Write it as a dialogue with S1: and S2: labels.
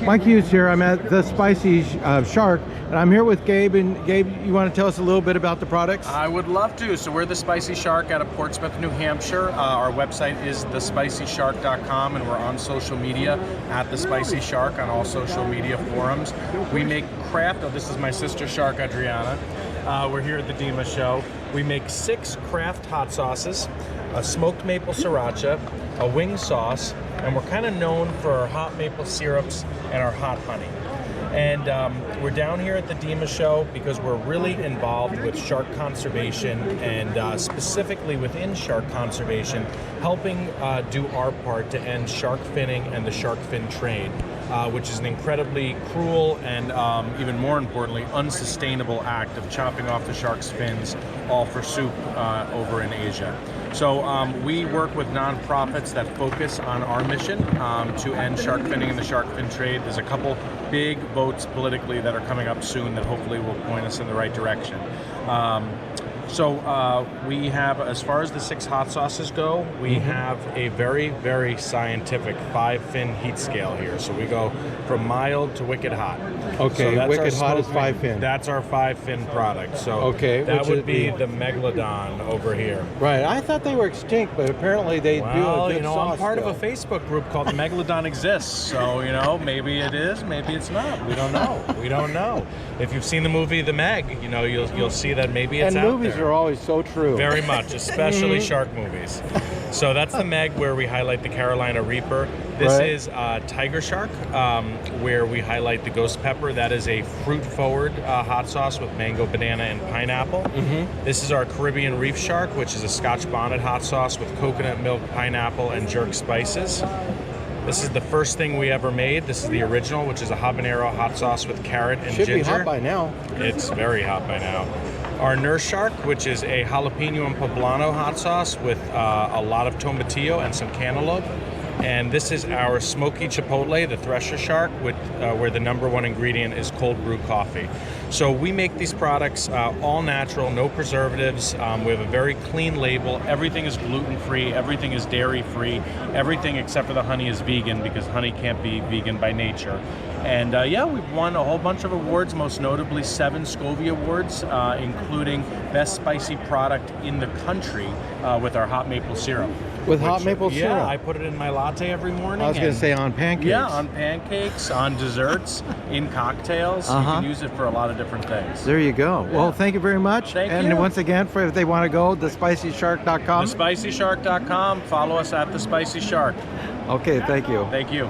S1: Mike Hughes here. I'm at the Spicy Shark, and I'm here with Gabe. And Gabe, you want to tell us a little bit about the products?
S2: I would love to. So we're the Spicy Shark out of Portsmouth, New Hampshire. Our website is thespicyshark.com, and we're on social media at the Spicy Shark on all social media forums. We make craft. Oh, this is my sister Shark, Adriana. We're here at the DEMA show. We make 6 craft hot sauces, a smoked maple sriracha, a wing sauce, and we're kind of known for our hot maple syrups and our hot honey. And we're down here at the DEMA show because we're really involved with shark conservation and specifically within shark conservation, helping do our part to end shark finning and the shark fin trade, which is an incredibly cruel and even more importantly, unsustainable act of chopping off the shark's fins all for soup over in Asia. So we work with nonprofits that focus on our mission to end shark finning and the shark fin trade. There's a couple big votes politically that are coming up soon that hopefully will point us in the right direction. So we have, as far as the 6 hot sauces go, we have a very, very scientific 5-fin heat scale here. So we go from mild to wicked hot.
S1: Okay,
S2: so
S1: wicked hot is 5-fin.
S2: That's our 5-fin product. So
S1: okay,
S2: that would be the Megalodon over here.
S1: Right, I thought they were extinct, but apparently they do a good sauce.
S2: I'm part of a Facebook group called Megalodon Exists. So, maybe it is, maybe it's not. We don't know. We don't know. If you've seen the movie The Meg, you'll see that maybe it's out there.
S1: And movies are always so true.
S2: Very much, especially shark movies. So that's the Meg, where we highlight the Carolina Reaper. This is Tiger Shark, where we highlight the Ghost Pepper. That is a fruit-forward hot sauce with mango, banana, and pineapple. This is our Caribbean Reef Shark, which is a Scotch bonnet hot sauce with coconut milk, pineapple, and jerk spices. This is the first thing we ever made. This is the original, which is a habanero hot sauce with carrot and ginger.
S1: Should be hot by now.
S2: It's very hot by now. Our Nurse Shark, which is a jalapeno and poblano hot sauce with a lot of tomatillo and some cantaloupe. And this is our Smoky Chipotle, the Thresher Shark, with, where the #1 ingredient is cold brew coffee. So we make these products all natural, no preservatives. We have a very clean label. Everything is gluten-free. Everything is dairy-free. Everything except for the honey is vegan, because honey can't be vegan by nature. And yeah, we've won a whole bunch of awards, most notably 7 Scovie Awards, including Best Spicy Product in the Country with our hot maple syrup.
S1: With hot maple syrup?
S2: Yeah, I put it in my latte every morning.
S1: I was going to say on pancakes.
S2: Yeah, on pancakes, on desserts, in cocktails. You can use it for a lot of different things.
S1: There you go. Yeah. Well, thank you very much.
S2: Thank you.
S1: And once again, if they want to go, thespicyshark.com.
S2: Thespicyshark.com. Follow us at The Spicy Shark.
S1: Okay, thank you.
S2: Thank you.